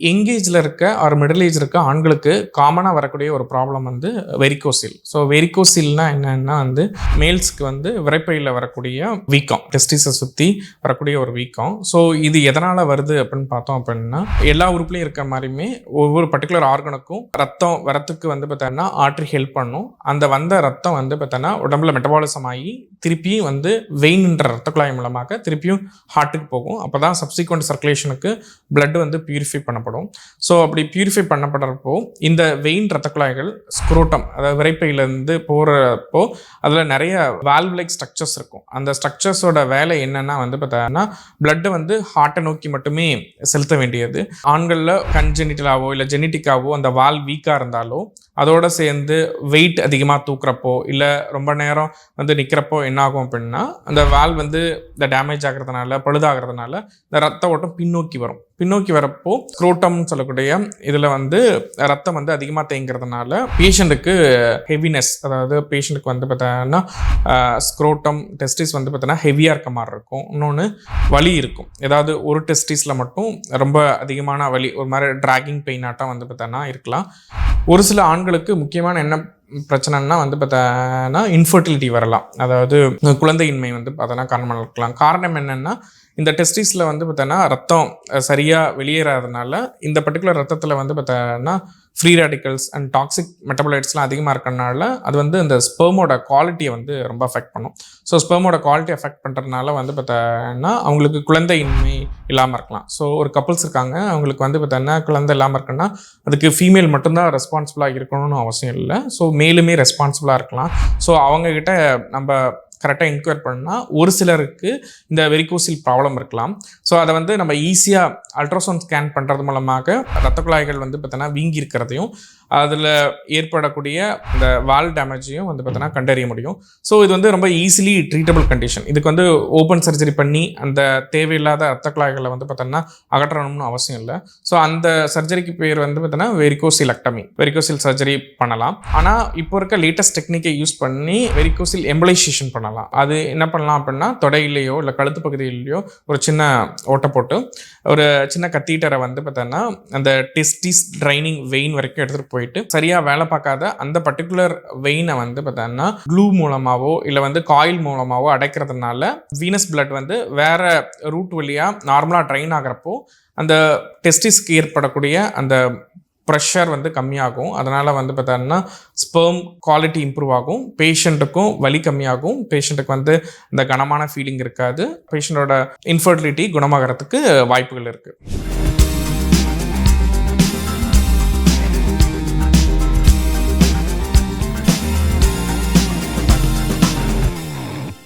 எங்கேஜில் இருக்க ஒரு middle age இருக்க ஆண்களுக்கு காமனாக வரக்கூடிய ஒரு ப்ராப்ளம் வந்து வெரிகோசில். ஸோ வெரிகோசில்னா என்னன்னா வந்து மேல்ஸ்க்கு வந்து விரைப்பையில் வரக்கூடிய வீக்கம், டெஸ்டிஸை சுற்றி வரக்கூடிய ஒரு வீக்கம். ஸோ இது எதனால் வருது அப்படின்னு பார்த்தோம் அப்படின்னா, எல்லா உறுப்புலையும் இருக்க மாதிரியுமே ஒவ்வொரு பர்டிகுலர் ஆர்கனுக்கும் ரத்தம் வரத்துக்கு வந்து பார்த்தோன்னா ஆற்றி ஹெல்ப் பண்ணும். அந்த வந்த ரத்தம் வந்து பார்த்தோன்னா உடம்புல மெட்டபாலிசம் ஆகி திருப்பியும் வந்து வெயின்ன்ற ரத்த குழாய் மூலமாக திருப்பியும் ஹார்ட்டுக்கு போகும். அப்போ தான் சப்சிக்வெண்ட் சர்க்குலேஷனுக்கு பிளட் வந்து பியூரிஃபை பண்ணப்படும். ஸோ அப்படி பியூரிஃபை பண்ணப்படுறப்போ இந்த வெயின் ரத்த குழாய்கள் ஸ்க்ரோட்டம், அதாவது விரைப்பையிலேருந்து போகிறப்போ அதில் நிறைய வால்வ் லைக் ஸ்ட்ரக்சர்ஸ் இருக்கும். அந்த ஸ்ட்ரக்சர்ஸோட வேலை என்னென்னா வந்து பார்த்தோன்னா பிளட்டை வந்து ஹார்ட்டை நோக்கி மட்டுமே செலுத்த வேண்டியது. ஆண்களில் கன்ஜெனிட்டலாவோ இல்லை ஜெனட்டிக்காவோ அந்த வால் வீக்காக இருந்தாலோ அதோடு சேர்ந்து வெயிட் அதிகமாக தூக்குறப்போ இல்லை ரொம்ப நேரம் வந்து நிற்கிறப்போ என்னாகும் அப்படின்னா அந்த வால் வந்து இந்த டேமேஜ் ஆகிறதுனால பழுதாகிறதுனால இந்த ரத்த ஓட்டம் பின்னோக்கி வரும். பின்னோக்கி வரப்போ ஸ்க்ரோட்டம்னு சொல்லக்கூடிய இதில் வந்து ரத்தம் வந்து அதிகமாக தேங்கிறதுனால பேஷண்ட்டுக்கு ஹெவினஸ், அதாவது பேஷண்ட்டுக்கு வந்து பார்த்தோன்னா ஸ்க்ரோட்டம் டெஸ்டிஸ் வந்து பார்த்தோன்னா ஹெவியாக இருக்க மாதிரி இருக்கும். இன்னொன்று வலி இருக்கும். ஏதாவது ஒரு டெஸ்டிஸில் மட்டும் ரொம்ப அதிகமான வலி, ஒரு மாதிரி ட்ராகிங் பெயின் ஆட்டம் வந்து பார்த்தோன்னா இருக்கலாம். ஒரு சில ஆண்களுக்கு முக்கியமான என்ன பிரச்சனைனா வந்து பார்த்தோன்னா இன்ஃபர்டிலிட்டி வரலாம், அதாவது குழந்தையின்மை வந்து பார்த்தோன்னா காரணமாக இருக்கலாம். காரணம் என்னென்னா இந்த டெஸ்டிஸில் வந்து பார்த்தோன்னா ரத்தம் சரியாக வெளியேறாதனால இந்த பர்டிகுலர் ரத்தத்தில் வந்து பார்த்தோன்னா ஃப்ரீ ரேடிக்கல்ஸ் அண்ட் டாக்ஸிக் மெட்டபாலைட்ஸ்லாம் அதிகமாக இருக்கிறனால அது வந்து இந்த ஸ்பெர்மோட குவாலிட்டியை வந்து ரொம்ப அஃபெக்ட் பண்ணும். ஸோ ஸ்பெர்மோட குவாலிட்டி அஃபெக்ட் பண்ணுறதுனால வந்து பார்த்தோன்னா அவங்களுக்கு குழந்தையின்மை இல்லாமல் இருக்கலாம். ஸோ ஒரு கப்புள்ஸ் இருக்காங்க, அவங்களுக்கு வந்து பார்த்தோன்னா குழந்தை இல்லாமல் இருக்குன்னா அதுக்கு ஃபீமேல் மட்டும்தான் ரெஸ்பான்சிபிளாக இருக்கணும்னு அவசியம் இல்லை. ஸோ மேலுமே ரெஸ்பான்சிபிளாக இருக்கலாம். ஸோ அவங்கக்கிட்ட நம்ம கரெக்டாக என்கொயர் பண்ணால் ஒரு சிலருக்கு இந்த வெரிகோசில் ப்ராப்ளம் இருக்கலாம். ஸோ அதை வந்து நம்ம ஈஸியாக அல்ட்ராசவுண்ட் ஸ்கேன் பண்ணுறது மூலமாக ரத்த குழாய்கள் வந்து பார்த்தோன்னா வீங்கி இருக்கிறதையும் அதில் ஏற்படக்கூடிய இந்த வால் டேமேஜையும் வந்து பார்த்தோன்னா கண்டறிய முடியும். ஸோ இது வந்து ரொம்ப ஈஸிலி ட்ரீட்டபிள் கண்டிஷன். இதுக்கு வந்து ஓப்பன் சர்ஜரி பண்ணி அந்த தேவையில்லாத ரத்த குழாய்களை வந்து பார்த்தோன்னா அகற்றணும்னு அவசியம் இல்லை. ஸோ அந்த சர்ஜரிக்கு பேர் வந்து பார்த்தோன்னா வெரிகோசிலெக்டமி, வெரிகோசில் சர்ஜரி பண்ணலாம். ஆனால் இப்போ இருக்க லேட்டஸ்ட் டெக்னிக்கை யூஸ் பண்ணி வெரிகோசில் எம்பலைசேஷன் பண்ணலாம். அது என்ன பண்ணலாம் அப்படின்னா தொடையிலேயோ இல்லை கழுத்து பகுதியிலேயோ ஒரு சின்ன ஓட்டை போட்டு ஒரு சின்ன கத்தீட்டரை வந்து பார்த்தோன்னா அந்த டெஸ்டிஸ் ட்ரைனிங் வெயின் வரைக்கும் எடுத்துகிட்டு போயிட்டு சரியாக வேலை பார்க்காத அந்த பர்டிகுலர் வெயினை வந்து பார்த்தோன்னா க்ளூ மூலமாகவோ இல்லை வந்து காயில் மூலமாகவோ அடைக்கிறதுனால வீனஸ் பிளட் வந்து வேற ரூட் வழியாக நார்மலாக ட்ரைன் ஆகிறப்போ அந்த டெஸ்டிஸ்க்கு ஏற்படக்கூடிய அந்த ப்ரெஷர் வந்து கம்மியாகும். அதனால் வந்து பார்த்தோன்னா ஸ்பெர்ம் குவாலிட்டி இம்ப்ரூவ் ஆகும், பேஷண்ட்டுக்கும் வலி கம்மியாகும், பேஷண்ட்டுக்கு வந்து இந்த கனமான ஃபீலிங் இருக்காது, பேஷண்ட்டோட இன்ஃபர்டிலிட்டி குணமாகறதுக்கு வாய்ப்புகள் இருக்குது.